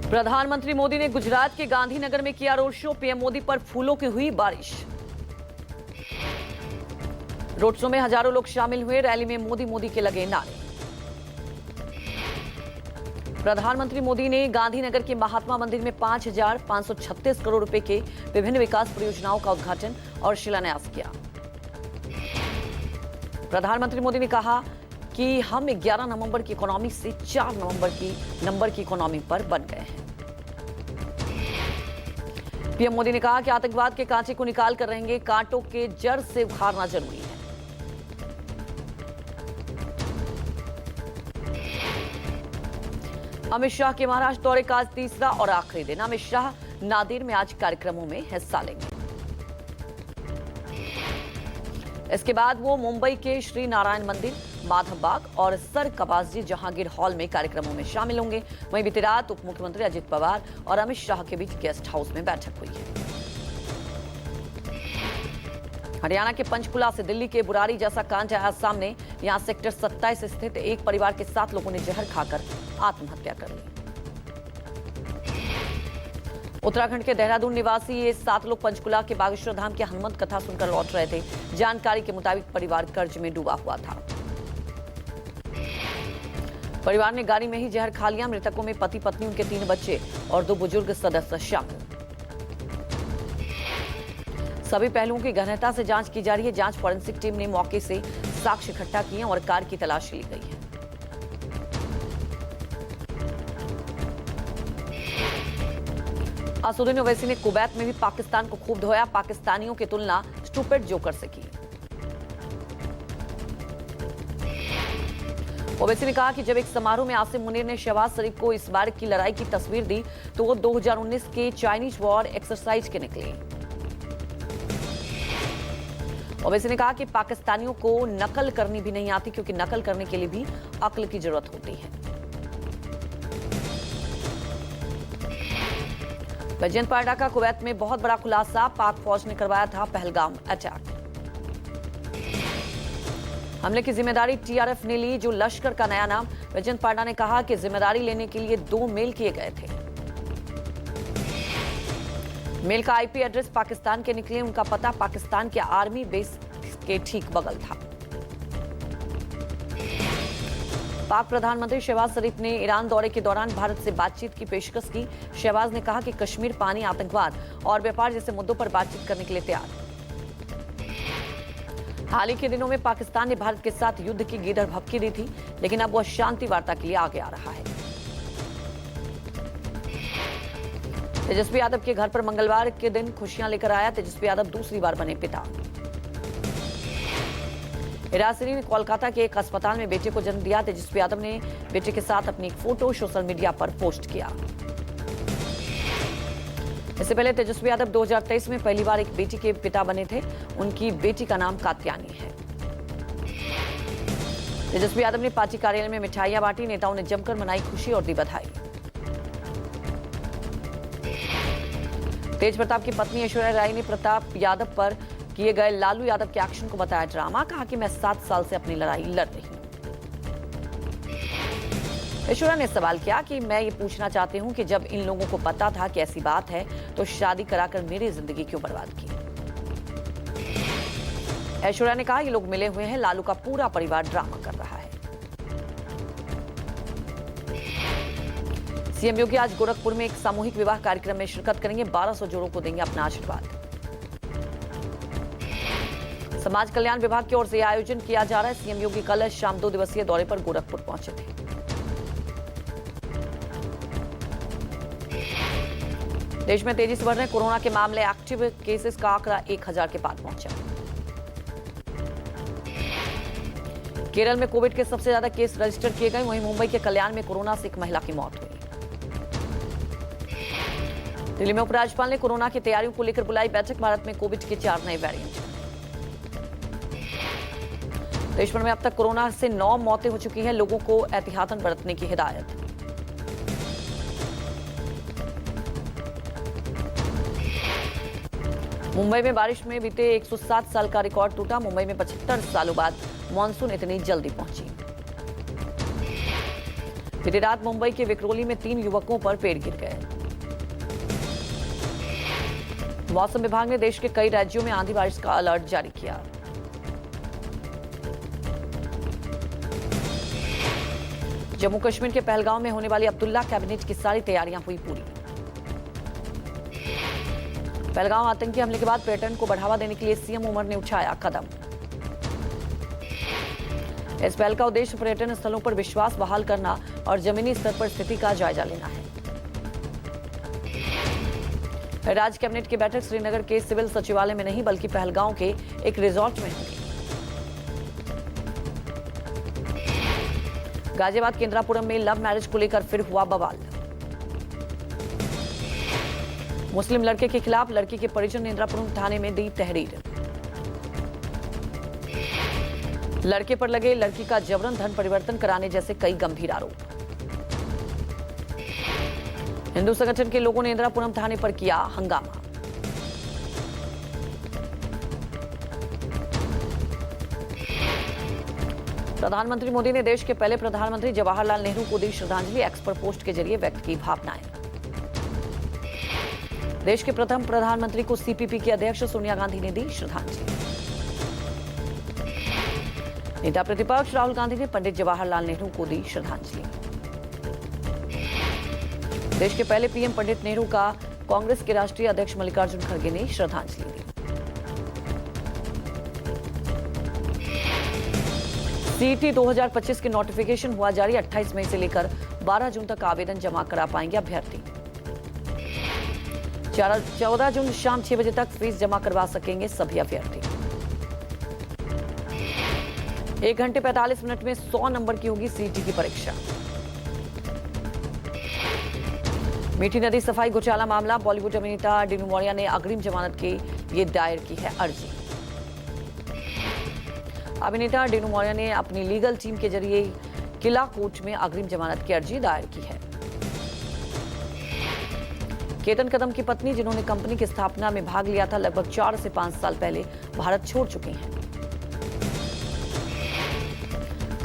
प्रधानमंत्री मोदी ने गुजरात के गांधीनगर में किया रोड शो। पीएम मोदी पर फूलों की हुई बारिश। रोड शो में हजारों लोग शामिल हुए। रैली में मोदी मोदी के लगे नारे। प्रधानमंत्री मोदी ने गांधीनगर के महात्मा मंदिर में 5,536 करोड़ रुपए के विभिन्न विकास परियोजनाओं का उद्घाटन और शिलान्यास किया। प्रधानमंत्री मोदी ने कहा कि हम 11 नवंबर की इकोनॉमी से 4 नंबर की इकोनॉमी पर बन गए हैं। पीएम मोदी ने कहा कि आतंकवाद के कांटे को निकाल कर रहेंगे, कांटों के जड़ से उखाड़ना जरूरी है। अमित शाह के महाराष्ट्र दौरे का आज तीसरा और आखिरी दिन। अमित शाह नादेड़ में आज कार्यक्रमों में हिस्सा लेंगे। इसके बाद वो मुंबई के श्री नारायण मंदिर, माधव बाग और सर कबाजी जहांगीर हॉल में कार्यक्रमों में शामिल होंगे। वहीं बीती रात उप मुख्यमंत्री अजित पवार और अमित शाह के बीच गेस्ट हाउस में बैठक हुई है। हरियाणा के पंचकुला से दिल्ली के बुरारी जैसा कांड आया सामने। यहां सेक्टर 27 स्थित एक परिवार के 7 लोगों ने जहर खाकर आत्महत्या कर ली। उत्तराखंड के देहरादून निवासी ये 7 लोग पंचकुला के बागेश्वर धाम की हनुमंत कथा सुनकर लौट रहे थे। जानकारी के मुताबिक परिवार कर्ज में डूबा हुआ था। परिवार ने गाड़ी में ही जहर खा लिया। मृतकों में पति पत्नी, उनके 3 बच्चे और 2 बुजुर्ग सदस्य शामिल। सभी पहलुओं की गहनता से जांच की जा रही है। जांच फॉरेंसिक टीम ने मौके से साक्ष्य इकट्ठा किए और कार की तलाशी ली गई है। असदुद्दीन ओवैसी ने कुवैत में भी पाकिस्तान को खूब धोया। पाकिस्तानियों की तुलना स्टूपिड जोकर से की। ओवैसी ने कहा कि जब एक समारोह में आसिम मुनीर ने शहबाज शरीफ को इस बार की लड़ाई की तस्वीर दी तो वो 2019 के चाइनीज वॉर एक्सरसाइज के निकले। ओवैसी ने कहा कि पाकिस्तानियों को नकल करनी भी नहीं आती, क्योंकि नकल करने के लिए भी अक्ल की जरूरत होती है। वैजयंत पारडा का कुवैत में बहुत बड़ा खुलासा। पाक फौज ने करवाया था पहलगाम अटैक। हमले की जिम्मेदारी टीआरएफ ने ली, जो लश्कर का नया नाम। वैजयंत पारडा ने कहा कि जिम्मेदारी लेने के लिए 2 मेल किए गए थे। मेल का आईपी एड्रेस पाकिस्तान के निकले। उनका पता पाकिस्तान के आर्मी बेस के ठीक बगल था। पाक प्रधानमंत्री शहबाज शरीफ ने ईरान दौरे के दौरान भारत से बातचीत की पेशकश की। शहबाज ने कहा कि कश्मीर, पानी, आतंकवाद और व्यापार जैसे मुद्दों पर बातचीत करने के लिए तैयार। हाल ही के दिनों में पाकिस्तान ने भारत के साथ युद्ध की गीदड़ भभकी दी थी, लेकिन अब वह शांति वार्ता के लिए आगे आ रहा है। तेजस्वी यादव के घर पर मंगलवार के दिन खुशियां लेकर आया। तेजस्वी यादव दूसरी बार बने पिता। हिरासरी ने कोलकाता के एक अस्पताल में बेटे को जन्म दिया। तेजस्वी यादव ने बेटे के साथ अपनी एक फोटो सोशल मीडिया पर पोस्ट किया। इससे पहले तेजस्वी यादव 2023 में पहली बार एक बेटी के पिता बने थे। उनकी बेटी का नाम कात्यायनी है। तेजस्वी यादव ने पार्टी कार्यालय में मिठाइयां बांटी। नेताओं ने जमकर मनाई खुशी और दी बधाई। तेज प्रताप की पत्नी ऐश्वर्या राय ने प्रताप यादव पर किए गए लालू यादव के एक्शन को बताया ड्रामा। कहा कि मैं 7 साल से अपनी लड़ाई लड़ रही हूं। ऐश्वर्या ने सवाल किया कि मैं ये पूछना चाहती हूं कि जब इन लोगों को पता था कि ऐसी बात है तो शादी कराकर मेरी जिंदगी क्यों बर्बाद की। ऐश्वर्या ने कहा ये लोग मिले हुए हैं, लालू का पूरा परिवार ड्रामा कर रहा है। सीएम योगी आज गोरखपुर में एक सामूहिक विवाह कार्यक्रम में शिरकत करेंगे। 1200 जोड़ों को देंगे अपना आशीर्वाद। समाज कल्याण विभाग की ओर से आयोजन किया जा रहा है। सीएम योगी कल शाम 2 दिवसीय दौरे पर गोरखपुर पहुंचे थे। देश में तेजी से बढ़ रहे कोरोना के मामले। एक्टिव केसेस का आंकड़ा 1000 के पार पहुंचा। केरल में कोविड के सबसे ज्यादा केस रजिस्टर किए गए। वहीं मुंबई के कल्याण में कोरोना से एक महिला की मौत हुई। दिल्ली में उपराज्यपाल ने कोरोना की तैयारियों को लेकर बुलाई बैठक। भारत में कोविड के 4 नए वेरिएंट। देश भर में अब तक कोरोना से 9 मौतें हो चुकी हैं। लोगों को एहतियातन बरतने की हिदायत। मुंबई में बारिश में बीते 107 साल का रिकॉर्ड टूटा। मुंबई में 75 सालों बाद मानसून इतनी जल्दी पहुंची। बीती रात मुंबई के विक्रोली में 3 युवकों पर पेड़ गिर गए। मौसम विभाग ने देश के कई राज्यों में आंधी बारिश का अलर्ट जारी किया। जम्मू कश्मीर के पहलगांव में होने वाली अब्दुल्ला कैबिनेट की सारी तैयारियां हुई पूरी। पहलगांव आतंकी हमले के बाद पर्यटन को बढ़ावा देने के लिए सीएम उमर ने उठाया कदम। इस पहल का उद्देश्य पर्यटन स्थलों पर विश्वास बहाल करना और जमीनी स्तर पर स्थिति का जायजा लेना है। राज्य कैबिनेट की बैठक श्रीनगर के सिविल सचिवालय में नहीं बल्कि पहलगांव के एक रिजॉर्ट में होगी। गाजियाबाद केंद्रापुरम में लव मैरिज को लेकर फिर हुआ बवाल। मुस्लिम लड़के के खिलाफ लड़की के परिजन ने इंद्रापुरम थाने में दी तहरीर। लड़के पर लगे लड़की का जबरन धन परिवर्तन कराने जैसे कई गंभीर आरोप। हिंदू संगठन के लोगों ने इंद्रापुरम थाने पर किया हंगामा। प्रधानमंत्री मोदी ने देश के पहले प्रधानमंत्री जवाहरलाल नेहरू को दी श्रद्धांजलि। एक्स पर पोस्ट के जरिए व्यक्त की भावनाएं। देश के प्रथम प्रधानमंत्री को सीपीपी की अध्यक्ष सोनिया गांधी ने दी श्रद्धांजलि। नेता प्रतिपक्ष राहुल गांधी ने पंडित जवाहरलाल नेहरू को दी श्रद्धांजलि। देश के पहले पीएम पंडित नेहरू का कांग्रेस के राष्ट्रीय अध्यक्ष मल्लिकार्जुन खड़गे ने श्रद्धांजलि दी। सीईटी 2025 के नोटिफिकेशन हुआ जारी। 28 मई से लेकर 12 जून तक आवेदन जमा करा पाएंगे अभ्यर्थी। 14 जून शाम 6 बजे तक फीस जमा करवा सकेंगे सभी अभ्यर्थी। 1 घंटे 45 मिनट में 100 नंबर की होगी सीईटी की परीक्षा। मीठी नदी सफाई घोटाला मामला। बॉलीवुड अभिनेता डिनू मौर्या ने अग्रिम जमानत के लिए दायर की है अर्जी। अभिनेता डिनू मौर्या ने अपनी लीगल टीम के जरिए किला कोर्ट में अग्रिम जमानत की अर्जी दायर की है। केतन कदम की पत्नी, जिन्होंने कंपनी की स्थापना में भाग लिया था, लगभग 4 से 5 साल पहले भारत छोड़ चुकी हैं।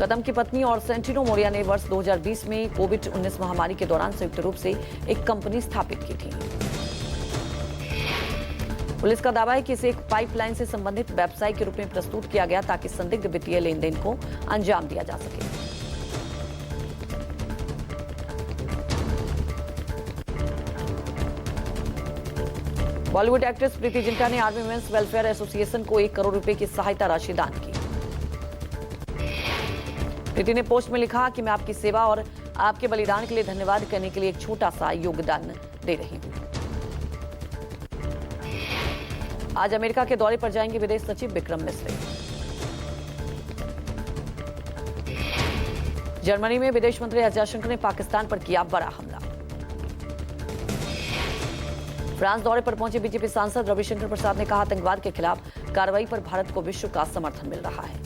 कदम की पत्नी और सेंटिनो मौर्या ने वर्ष 2020 में कोविड-19 महामारी के दौरान संयुक्त रूप से एक कंपनी स्थापित की थी। पुलिस का दावा है कि इसे एक पाइपलाइन से संबंधित व्यवसाय के रूप में प्रस्तुत किया गया ताकि संदिग्ध वित्तीय लेनदेन को अंजाम दिया जा सके। बॉलीवुड एक्ट्रेस प्रीति जिंटा ने आर्मी वुमेन्स वेलफेयर एसोसिएशन को 1 करोड़ रुपए की सहायता राशि दान की। प्रीति ने पोस्ट में लिखा कि मैं आपकी सेवा और आपके बलिदान के लिए धन्यवाद करने के लिए एक छोटा सा योगदान दे रही हूं। आज अमेरिका के दौरे पर जाएंगे विदेश सचिव विक्रम मिश्री। जर्मनी में विदेश मंत्री एस जयशंकर ने पाकिस्तान पर किया बड़ा हमला। फ्रांस दौरे पर पहुंचे बीजेपी सांसद रविशंकर प्रसाद ने कहा, आतंकवाद के खिलाफ कार्रवाई पर भारत को विश्व का समर्थन मिल रहा है।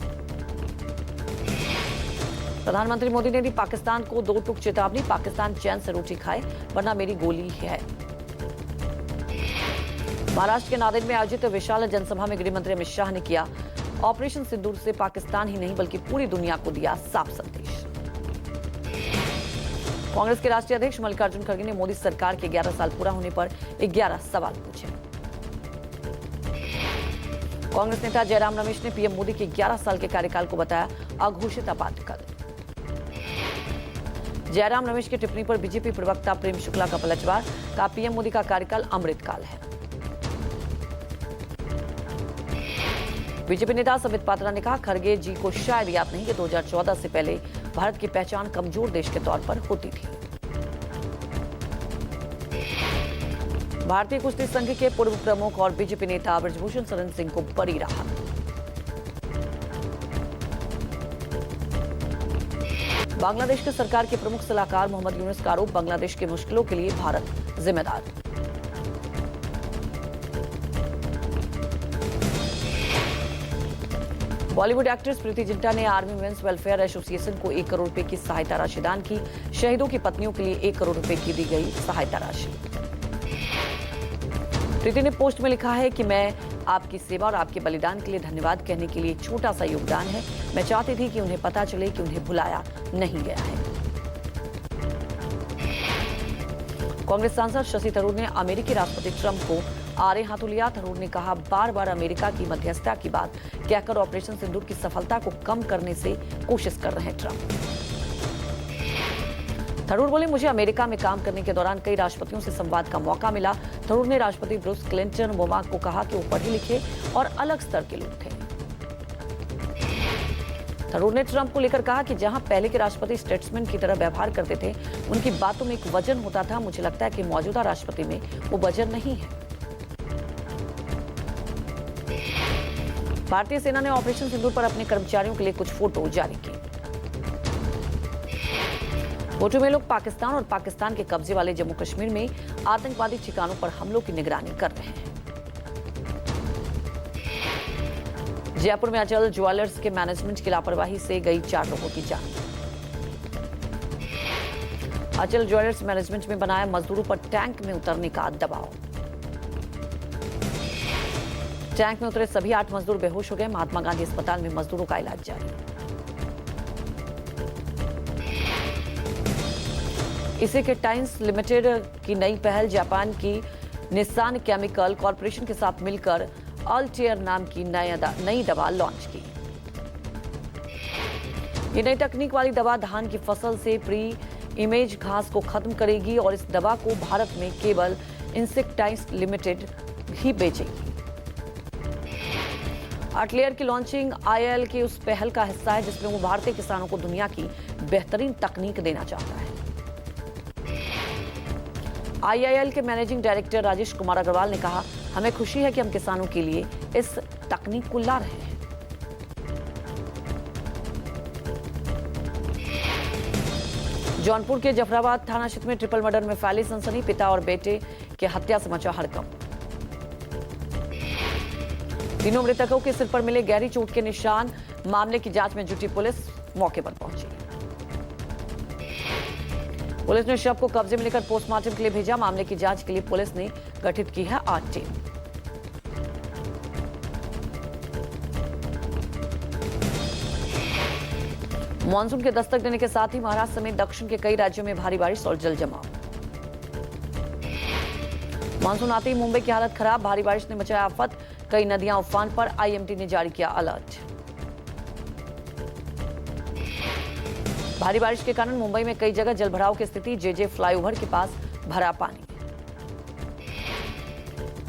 प्रधानमंत्री मोदी ने दी पाकिस्तान को 2 टूक चेतावनी। पाकिस्तान चैन से रोटी खाए वरना मेरी गोली है। महाराष्ट्र के नांदेड़ में आयोजित विशाल जनसभा में गृहमंत्री अमित शाह ने किया ऑपरेशन सिंदूर से पाकिस्तान ही नहीं बल्कि पूरी दुनिया को दिया साफ संदेश। कांग्रेस के राष्ट्रीय अध्यक्ष मल्लिकार्जुन खड़गे ने मोदी सरकार के 11 साल पूरा होने पर 11 सवाल पूछे। कांग्रेस नेता जयराम रमेश ने पीएम मोदी के 11 साल के कार्यकाल को बताया अघोषित आपातकाल। जयराम रमेश की टिप्पणी पर बीजेपी प्रवक्ता प्रेम शुक्ला का पलटवार। कहा, पीएम मोदी का कार्यकाल अमृतकाल है। बीजेपी नेता समित पात्रा ने कहा, खड़गे जी को शायद याद नहीं कि 2014 से पहले भारत की पहचान कमजोर देश के तौर पर होती थी। भारतीय कुश्ती संघ के पूर्व प्रमुख और बीजेपी नेता ब्रजभूषण शरण सिंह को बड़ी राहत। बांग्लादेश के सरकार के प्रमुख सलाहकार मोहम्मद यूनुस का आरोप, बांग्लादेश की मुश्किलों के लिए भारत जिम्मेदार। बॉलीवुड एक्ट्रेस प्रीति जिंटा ने आर्मी वुमेन्स वेलफेयर एसोसिएशन को 1 करोड़ रुपए की सहायता राशि दान की। शहीदों की पत्नियों के लिए 1 करोड़ रुपए की दी गई सहायता राशि। प्रीति ने पोस्ट में लिखा है कि मैं आपकी सेवा और आपके बलिदान के लिए धन्यवाद कहने के लिए एक छोटा सा योगदान है। मैं चाहती थी कि उन्हें पता चले कि उन्हें भुलाया नहीं गया है। कांग्रेस सांसद शशि थरूर ने अमेरिकी राष्ट्रपति ट्रंप को आड़े हाथों लिया। थरूर ने कहा, बार बार अमेरिका की मध्यस्थता की बात कहकर ऑपरेशन सिंदूर की सफलता को कम करने से कोशिश कर रहे हैं ट्रंप। थरूर बोले, मुझे अमेरिका में काम करने के दौरान कई राष्ट्रपतियों से संवाद का मौका मिला। थरूर ने राष्ट्रपति ब्रूस क्लिंटन ओबामा को कहा कि वो पढ़े लिखे और अलग स्तर के लोग थे। थरूर ने ट्रंप को लेकर कहा कि जहां पहले के राष्ट्रपति स्टेट्समैन की तरह व्यवहार करते थे, उनकी बातों में एक वजन होता था। मुझे लगता है कि मौजूदा राष्ट्रपति में वो वजन नहीं है। भारतीय सेना ने ऑपरेशन सिंदूर पर अपने कर्मचारियों के लिए कुछ फोटो जारी किए। फोटो में लोग पाकिस्तान और पाकिस्तान के कब्जे वाले जम्मू कश्मीर में आतंकवादी ठिकानों पर हमलों की निगरानी कर रहे हैं। जयपुर में अचल ज्वेलर्स के मैनेजमेंट की लापरवाही से गई 4 लोगों की जान। अचल ज्वेलर्स मैनेजमेंट में बनाया मजदूरों पर टैंक में उतरने का दबाव। टैंक में उतरे सभी 8 मजदूर बेहोश हो गए। महात्मा गांधी अस्पताल में मजदूरों का इलाज जारी। इसेके टाइम्स लिमिटेड की नई पहल, जापान की निसान केमिकल कॉरपोरेशन के साथ मिलकर अल्टेयर नाम की नई दवा लॉन्च की। ये नई तकनीक वाली दवा धान की फसल से प्री इमेज घास को खत्म करेगी और इस दवा को भारत में केवल इंसेक्टाइम्स लिमिटेड ही बेचेगी। अल्टेयर की लॉन्चिंग आईआईएल की उस पहल का हिस्सा है जिसमें वो भारतीय किसानों को दुनिया की बेहतरीन तकनीक देना चाहता है। आईआईएल के मैनेजिंग डायरेक्टर राजेश कुमार अग्रवाल ने कहा, हमें खुशी है कि हम किसानों के लिए इस तकनीक को ला रहे हैं। जौनपुर के जफराबाद थाना क्षेत्र में ट्रिपल मर्डर में फैली सनसनी। पिता और बेटे की हत्या से मचा हड़कंप। तीनों मृतकों के सिर पर मिले गहरी चोट के निशान। मामले की जांच में जुटी पुलिस मौके पर पहुंची। पुलिस ने शव को कब्जे में लेकर पोस्टमार्टम के लिए भेजा। मामले की जांच के लिए पुलिस ने गठित की है 8 टीम। मानसून के दस्तक देने के साथ ही महाराष्ट्र समेत दक्षिण के कई राज्यों में भारी बारिश और जल जमाव। मानसून आते ही मुंबई की हालत खराब। भारी बारिश ने मचाया आफत। कई नदियां उफान पर। आईएमडी ने जारी किया अलर्ट। भारी बारिश के कारण मुंबई में कई जगह जलभराव की स्थिति। जेजे फ्लाईओवर के पास भरा पानी।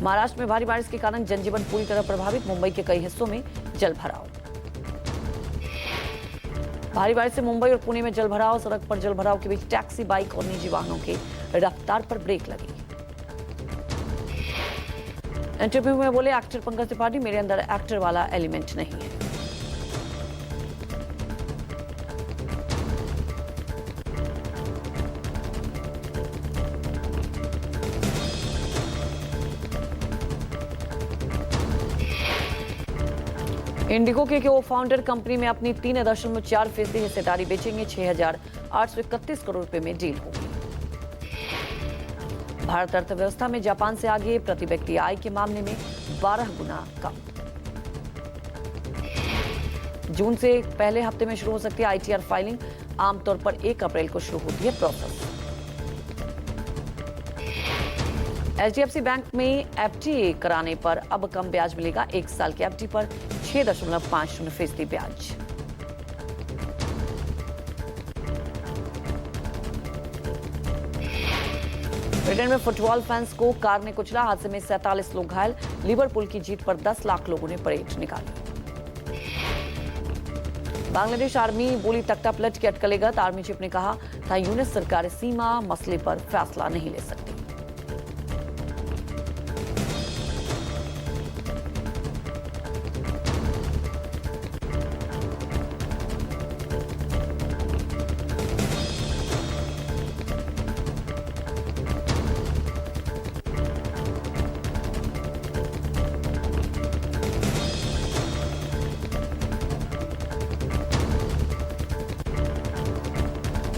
महाराष्ट्र में भारी बारिश के कारण जनजीवन पूरी तरह प्रभावित। मुंबई के कई हिस्सों में जलभराव। भारी बारिश से मुंबई और पुणे में जलभराव। सड़क पर जलभराव के बीच टैक्सी, बाइक और निजी वाहनों के रफ्तार पर ब्रेक लगी। इंटरव्यू में बोले एक्टर पंकज त्रिपाठी, मेरे अंदर एक्टर वाला एलिमेंट नहीं है। इंडिगो के को फाउंडर कंपनी में अपनी 3.4% हिस्सेदारी बेचेंगे। 6,831 करोड़ रुपए में डील होगी। भारत अर्थव्यवस्था में जापान से आगे। प्रति व्यक्ति आय के मामले में 12 गुना कम। जून से पहले हफ्ते में शुरू हो सकती है आईटीआर फाइलिंग। आमतौर पर 1 अप्रैल को शुरू होती है प्रोसेस। एचडीएफसी बैंक में एफडी कराने पर अब कम ब्याज मिलेगा। 1 साल के एफडी पर 6.50% ब्याज। ब्रिटेन में फुटबॉल फैंस को कार ने कुचला। हादसे में 47 लोग घायल। लिवरपूल की जीत पर 10 लाख लोगों ने परेड निकाली। बांग्लादेश आर्मी बोली तख्ता पलट के अटकलेगत। आर्मी चीफ ने कहा था, यूनिस सरकार सीमा मसले पर फैसला नहीं ले सकती।